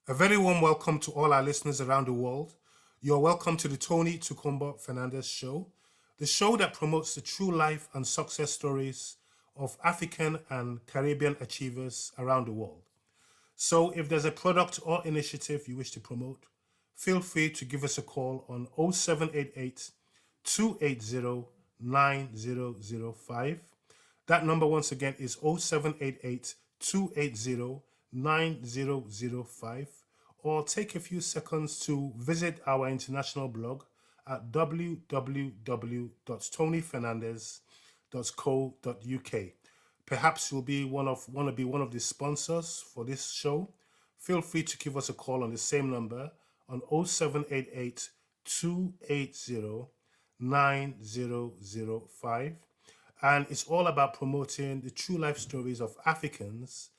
A very warm welcome to all our listeners around the world. You're welcome to the Tony Tukumba Fernandez Show, the show that promotes the true life and success stories of African and Caribbean achievers around the world. So, if there's a product or initiative you wish to promote, feel free to give us a call on 0788 280 9005. That number once again is 0788 280 9005, or take a few seconds to visit our international blog at www.tonyfernandez.co.uk. Perhaps you'll be want to be one of the sponsors for this show. Feel free to give us a call on the same number on 0788 280 9005. And it's all about promoting the true life stories of Africans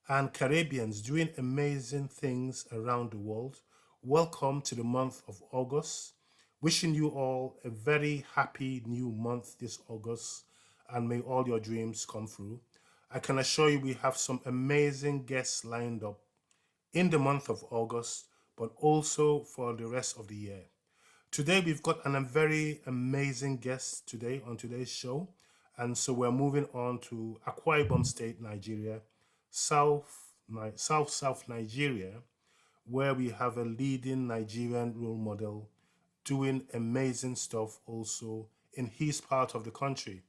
and Caribbeans doing amazing things around the world. Welcome to the month of August. Wishing you all a very happy new month this August, and may all your dreams come through. I can assure you we have some amazing guests lined up in the month of August, but also for the rest of the year. Today we've got a very amazing guest today on today's show, and so we're moving on to Akwa Ibom State, Nigeria, South Nigeria, where we have a leading Nigerian role model doing amazing stuff also in his part of the country.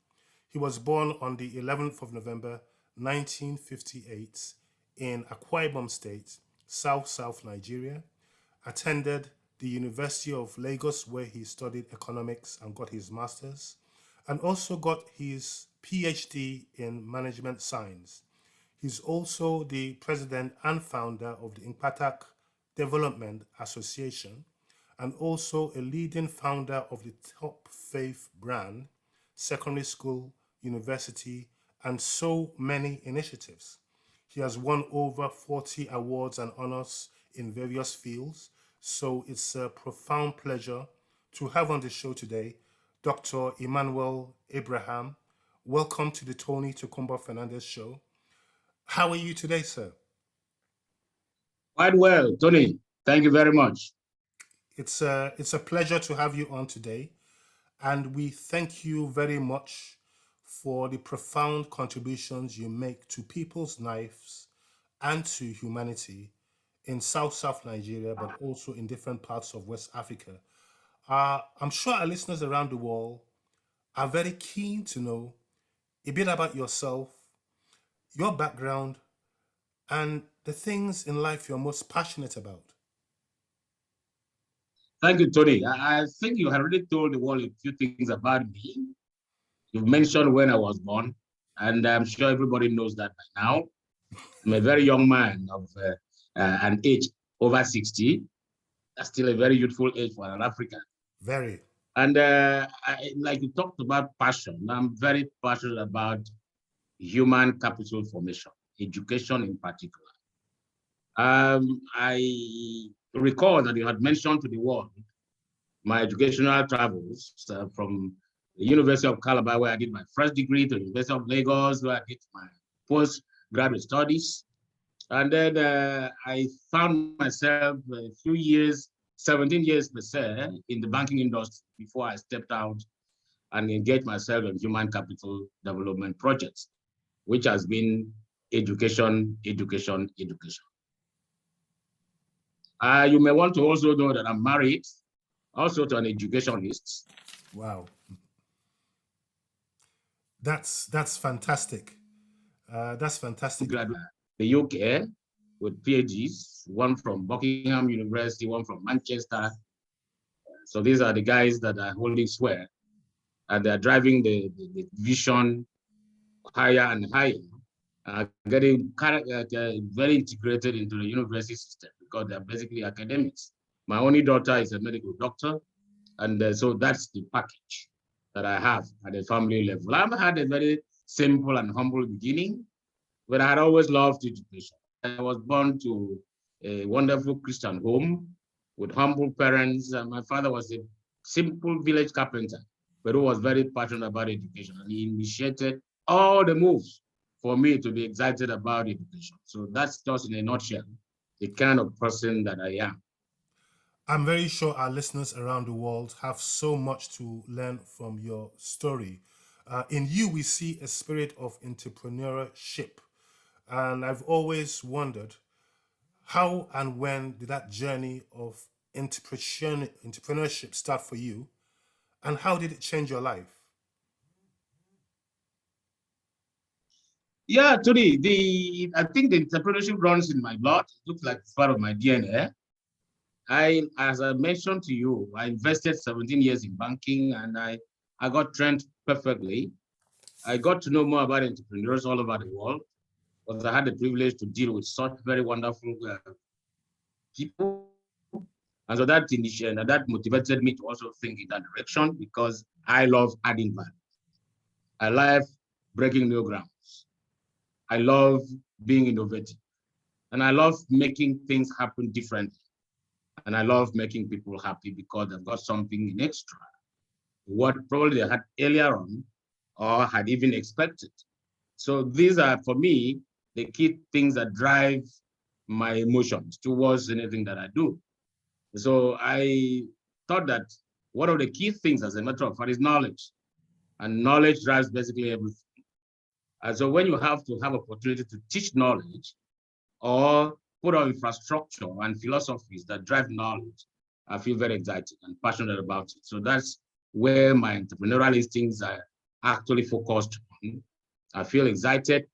He was born on the 11th of November 1958 in Akwa Ibom State, South Nigeria, attended the University of Lagos where he studied economics and got his master's, and also got his PhD in management science. He's also the president and founder of the Impatak Development Association, and also a leading founder of the Top Faith brand, secondary school, university, and so many initiatives. He has won over 40 awards and honors in various fields, so it's a profound pleasure to have on the show today Dr. Emmanuel Abraham. Welcome to the Tony Tukumba Fernandez Show. How are you today, sir? Quite well, Tony. Thank you very much. It's a pleasure to have you on today, and we thank you very much for the profound contributions you make to people's lives and to humanity in South Nigeria, but also in different parts of West Africa. I'm sure our listeners around the world are very keen to know a bit about yourself, your background, and the things in life you're most passionate about. Thank you, Tony. I think you have already told the world a few things about me. You've mentioned when I was born, and I'm sure everybody knows that by now. I'm a very young man of an age over 60. That's still a very youthful age for an African. Very. And like you talked about passion, I'm very passionate about human capital formation, education in particular. I recall that you had mentioned to the world my educational travels from the University of Calabar, where I did my first degree, to the University of Lagos, where I did my postgraduate studies. And then I found myself a few years, 17 years per se, in the banking industry before I stepped out and engaged myself in human capital development projects, which has been education, education, education. You may want to also know that I'm married, also to an educationist. Wow. That's fantastic. That's fantastic. Graduate the UK with PhDs, one from Buckingham University, one from Manchester. So these are the guys that are holding sway, and they're driving the vision higher and higher, getting very integrated into the university system because they're basically academics. My only daughter is a medical doctor, and so that's the package that I have at a family level. I've had a very simple and humble beginning, but I had always loved education. I was born to a wonderful Christian home with humble parents, and my father was a simple village carpenter, but who was very passionate about education, and he initiated all the moves for me to be excited about education. So that's just in a nutshell the kind of person that I am. I'm very sure our listeners around the world have so much to learn from your story. In you, we see a spirit of entrepreneurship. And I've always wondered how and when did that journey of entrepreneurship start for you? And how did it change your life? Yeah, Tony, I think the entrepreneurship runs in my blood. It looks like it's part of my DNA. As I mentioned to you, I invested 17 years in banking, and I got trained perfectly. I got to know more about entrepreneurs all over the world because I had the privilege to deal with such very wonderful people. And so that motivated me to also think in that direction because I love adding value. I love breaking new grounds. I love being innovative. And I love making things happen differently. And I love making people happy because they've got something in extra, what probably they had earlier on or had even expected. So these are, for me, the key things that drive my emotions towards anything that I do. So I thought that one of the key things, as a matter of fact, is knowledge. And knowledge drives basically everything. And so when you have to have opportunity to teach knowledge or put on infrastructure and philosophies that drive knowledge, I feel very excited and passionate about it. So that's where my entrepreneurial instincts are actually focused on. I feel excited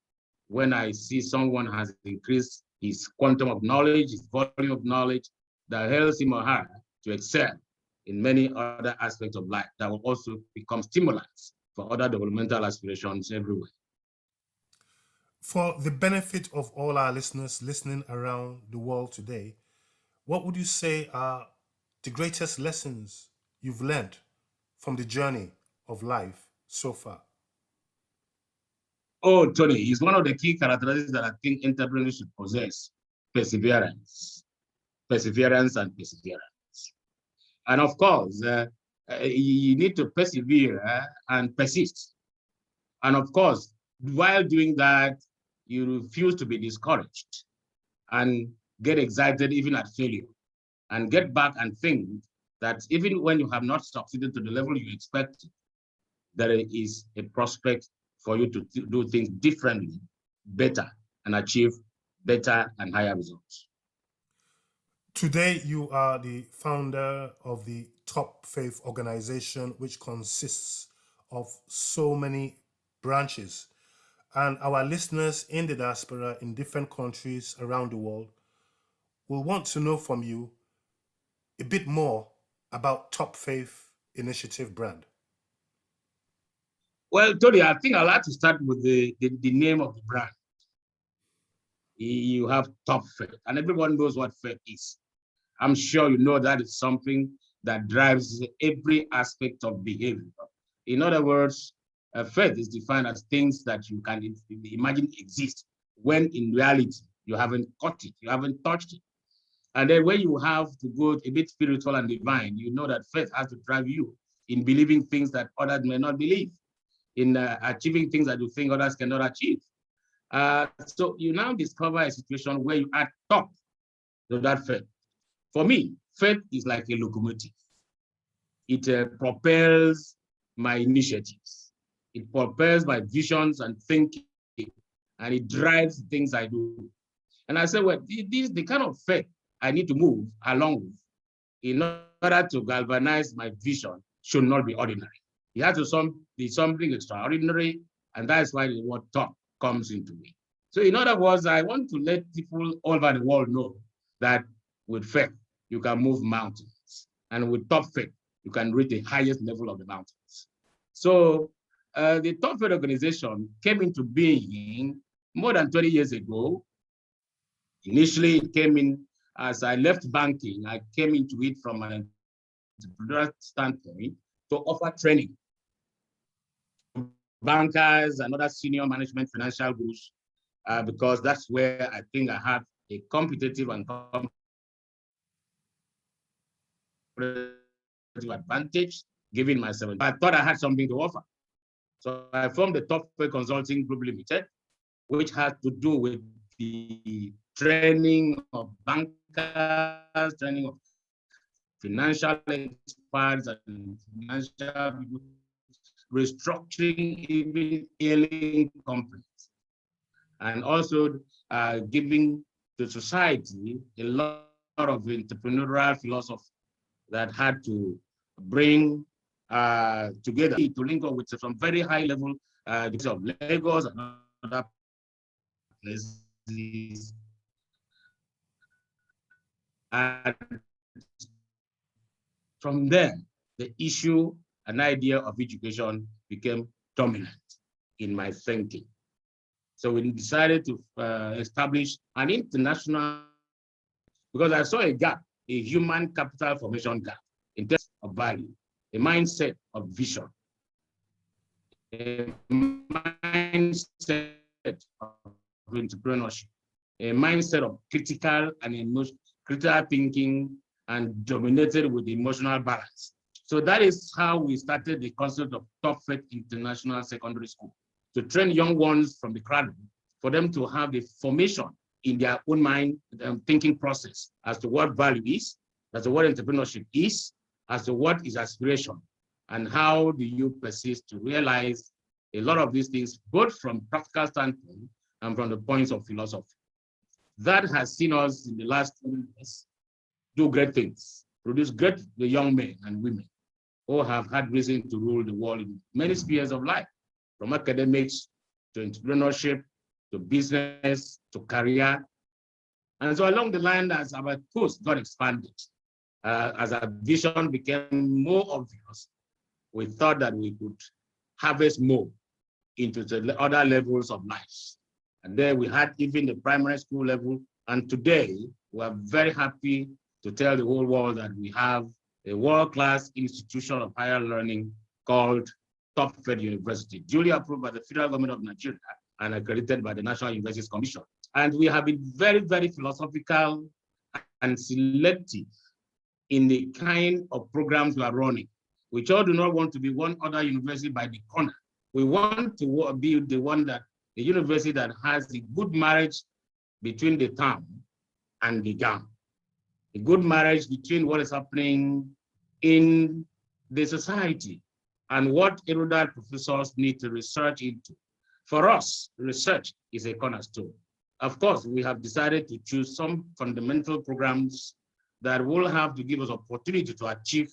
when I see someone has increased his quantum of knowledge, his volume of knowledge that helps him or her to excel in many other aspects of life that will also become stimulants for other developmental aspirations everywhere. For the benefit of all our listeners listening around the world today, what would you say are the greatest lessons you've learned from the journey of life so far? Oh, Tony, is one of the key characteristics that I think entrepreneurs should possess: perseverance, perseverance, and perseverance. And of course, you need to persevere and persist. And of course, while doing that, you refuse to be discouraged and get excited even at failure and get back and think that even when you have not succeeded to the level you expected, there is a prospect for you to do things differently, better, and achieve better and higher results. Today, you are the founder of the Top Faith organization, which consists of so many branches. And our listeners in the diaspora in different countries around the world will want to know from you a bit more about Top Faith Initiative brand. Well, Tony, I think I'd like to start with the name of the brand. You have Top Faith, and everyone knows what faith is. I'm sure you know that is something that drives every aspect of behavior. In other words, faith is defined as things that you can imagine exist when in reality you haven't caught it, you haven't touched it. And then when you have to go a bit spiritual and divine, you know that faith has to drive you in believing things that others may not believe, in achieving things that you think others cannot achieve. So you now discover a situation where you add top to that faith. For me, faith is like a locomotive. It propels my initiatives. It propels my visions and thinking, and it drives things I do. And I said, well, this is the kind of faith I need to move along with in order to galvanize my vision should not be ordinary. It has to be something extraordinary, and that's why the word top comes into me. So in other words, I want to let people all over the world know that with faith, you can move mountains. And with top faith, you can reach the highest level of the mountains. So the Top Faith organization came into being more than 20 years ago. Initially, it came in as I left banking. I came into it from an entrepreneurial standpoint to offer training to bankers and other senior management financial groups, because that's where I think I have a competitive and advantage given myself. I thought I had something to offer. So I formed the Top Faith Consulting Group Limited, which had to do with the training of bankers, training of financial experts and financial people, restructuring even ailing companies, and also giving to society a lot of entrepreneurial philosophy that had to bring together to link up with some very high level of Lagos and other places. And from there, the issue and idea of education became dominant in my thinking. So we decided to establish an international, because I saw a gap, a human capital formation gap in terms of value, a mindset of vision, a mindset of entrepreneurship, a mindset of critical and emotional, critical thinking, and dominated with emotional balance. So that is how we started the concept of Top Faith International Secondary School, to train young ones from the cradle for them to have the formation in their own mind, thinking process as to what value is, as to what entrepreneurship is, as to what is aspiration, and how do you persist to realize a lot of these things, both from practical standpoint and from the points of philosophy. That has seen us in the last 20 years do great things, produce great young men and women who have had reason to rule the world in many spheres of life, from academics to entrepreneurship, to business, to career. And so along the line, as our post got expanded, as our vision became more obvious, we thought that we could harvest more into the other levels of life. And then we had even the primary school level. And today, we are very happy to tell the whole world that we have a world-class institution of higher learning called Top Faith University, duly approved by the federal government of Nigeria and accredited by the National Universities Commission. And we have been very, very philosophical and selective in the kind of programs we are running. We all do not want to be one other university by the corner. We want to be the one that, the university that has a good marriage between the town and the gown, a good marriage between what is happening in the society and what erudite professors need to research into. For us, research is a cornerstone. Of course, we have decided to choose some fundamental programs that will have to give us opportunity to achieve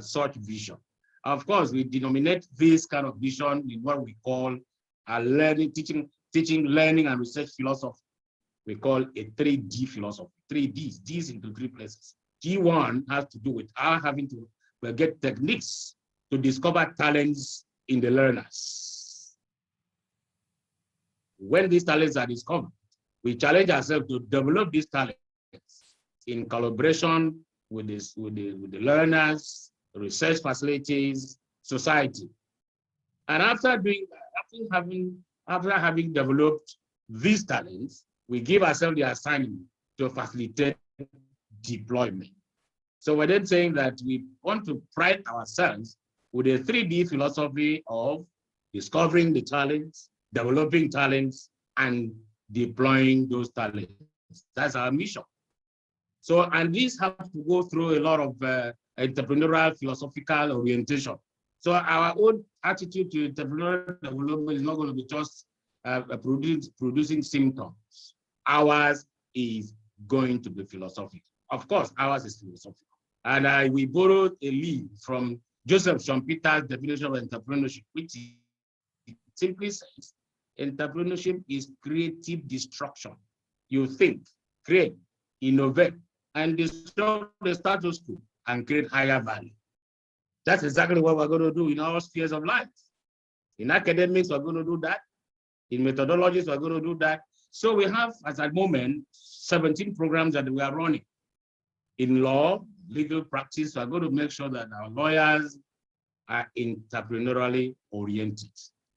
such vision. Of course, we denominate this kind of vision in what we call a learning, teaching, learning, and research philosophy. We call a 3D philosophy, 3Ds, Ds into 3 places. G1 has to do with our having to get techniques to discover talents in the learners. When these talents are discovered, we challenge ourselves to develop these talents in collaboration with the learners, research facilities, society. And after doing that, after having developed these talents, we give ourselves the assignment to facilitate deployment. So we're then saying that we want to pride ourselves with a 3D philosophy of discovering the talents, developing talents, and deploying those talents. That's our mission. So, and these have to go through a lot of entrepreneurial philosophical orientation. So our own attitude to entrepreneurial development is not going to be just producing symptoms. Ours is going to be philosophical. Of course, ours is philosophical. And we borrowed a lead from Joseph Schumpeter's definition of entrepreneurship, which simply says, entrepreneurship is creative destruction. You think, create, innovate, and destroy the status quo and create higher value. That's exactly what we're going to do in all spheres of life. In academics, we're going to do that. In methodologies, we're going to do that. So we have, at the moment, 17 programs that we are running. In law, legal practice, we're going to make sure that our lawyers are entrepreneurially oriented.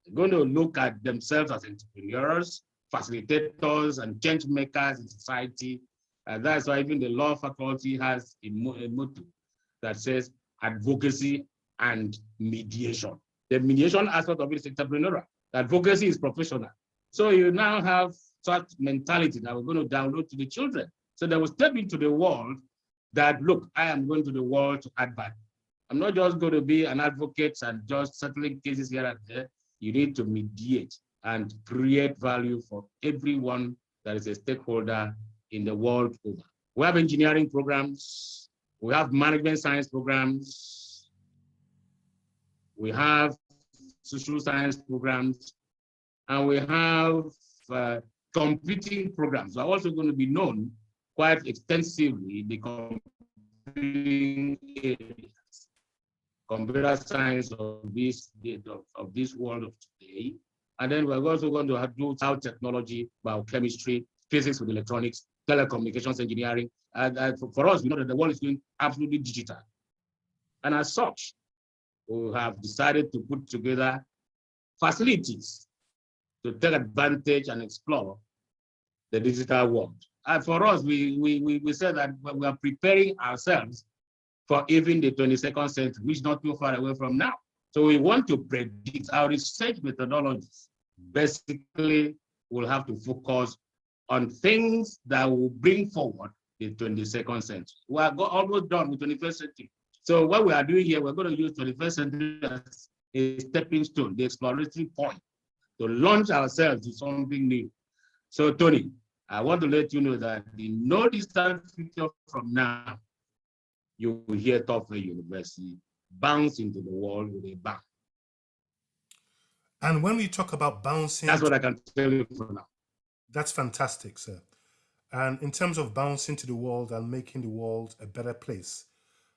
They're going to look at themselves as entrepreneurs, facilitators, and change makers in society. And that's why even the law faculty has a motto that says advocacy and mediation. The mediation aspect of it is entrepreneurial. The advocacy is professional. So you now have such mentality that we're going to download to the children. So they will step into the world that, look, I am going to the world to add value. I'm not just going to be an advocate and just settling cases here and there. You need to mediate and create value for everyone that is a stakeholder in the world over. We have engineering programs, we have management science programs, we have social science programs, and we have computing programs. We're also going to be known quite extensively in the computing areas, computer science of this world of today. And then we're also going to do cloud technology, biochemistry, physics with electronics, telecommunications engineering. And for us, we know that the world is going absolutely digital. And as such, we have decided to put together facilities to take advantage and explore the digital world. And for us, we said that we are preparing ourselves for even the 22nd century, which is not too far away from now. So we want to predict our research methodologies. Basically, we'll have to focus on things that will bring forward the 22nd century. We are almost done with 21st century. So what we are doing here, we're going to use 21st century as a stepping stone, the exploratory point, to launch ourselves to something new. So Tony, I want to let you know that in no distant future from now, you will hear Tufts University bounce into the world with a bang. And when we talk about bouncing, that's what I can tell you for now. That's fantastic, sir. And in terms of bouncing to the world and making the world a better place,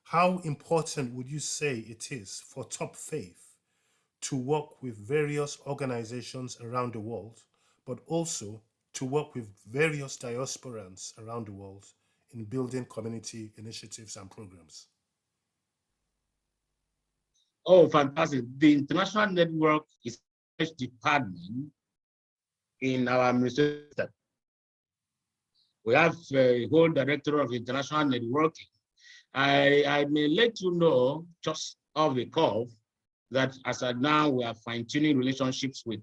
how important would you say it is for Top Faith to work with various organizations around the world, but also to work with various diasporans around the world in building community initiatives and programs? Oh, fantastic. The international network is a department in our administration. We have a whole director of international networking. I may let you know, just off the cuff, that as of now, we are fine-tuning relationships with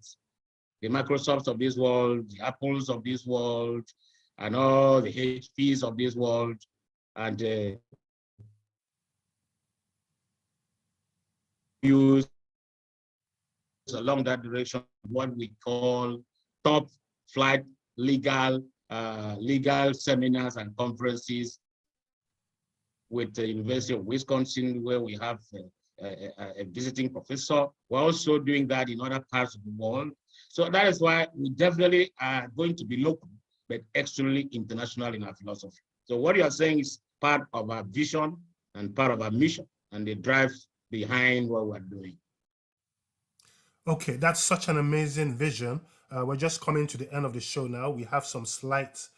the Microsofts of this world, the Apples of this world, and all the HPs of this world. And use along that direction what we call top flight legal seminars and conferences with the University of Wisconsin, where we have a visiting professor. We're also doing that in other parts of the world. So that is why we definitely are going to be local, but extremely international in our philosophy. So what you are saying is part of our vision and part of our mission and the drive behind what we're doing. Okay, that's such an amazing vision. We're just coming to the end of the show now. We have some slight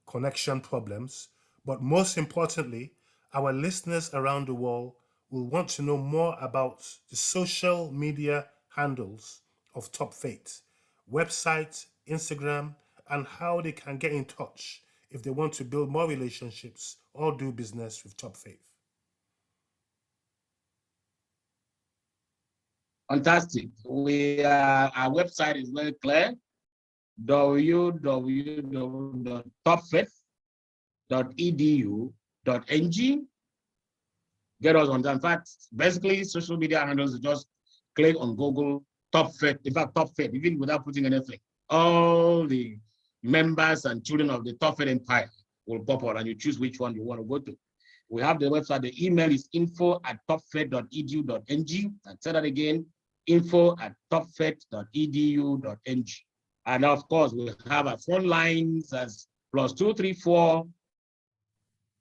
connection problems, but most importantly, our listeners around the world will want to know more about the social media handles of Top Faith, website, Instagram, and how they can get in touch if they want to build more relationships or do business with Top Faith. Fantastic. Our website is very clear: www.topfaith.edu.ng. Get us on that. In fact, basically, social media handles, just click on Google Top Faith. In fact, Top Faith, even without putting anything. All the members and children of the Top Faith Empire will pop out, and you choose which one you want to go to. We have the website. The email is info@topfaith.edu.ng. I'll say that again, info@topfaith.edu.ng. And of course, we have our phone lines as +234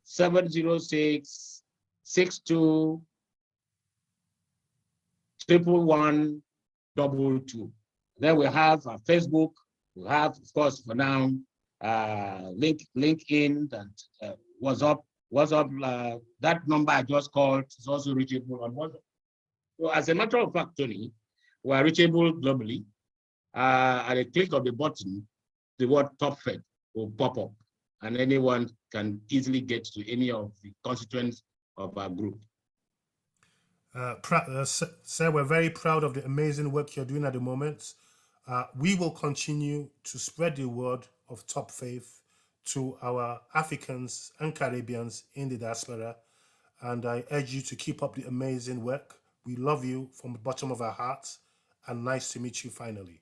706 62 111 Then we have our Facebook. We have, of course, for now, LinkedIn and WhatsApp. That number I just called is also reachable on WhatsApp. So as a matter of fact, Tony, we are reachable globally. At a click of the button, the word Top Faith will pop up, and anyone can easily get to any of the constituents of our group. Sir, we're very proud of the amazing work you're doing at the moment. We will continue to spread the word of top faith to our Africans and Caribbeans in the diaspora. And I urge you to keep up the amazing work. We love you from the bottom of our hearts, and nice to meet you finally.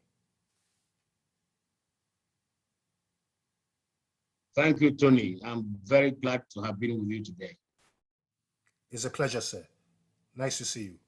Thank you, Tony. I'm very glad to have been with you today. It's a pleasure, sir. Nice to see you.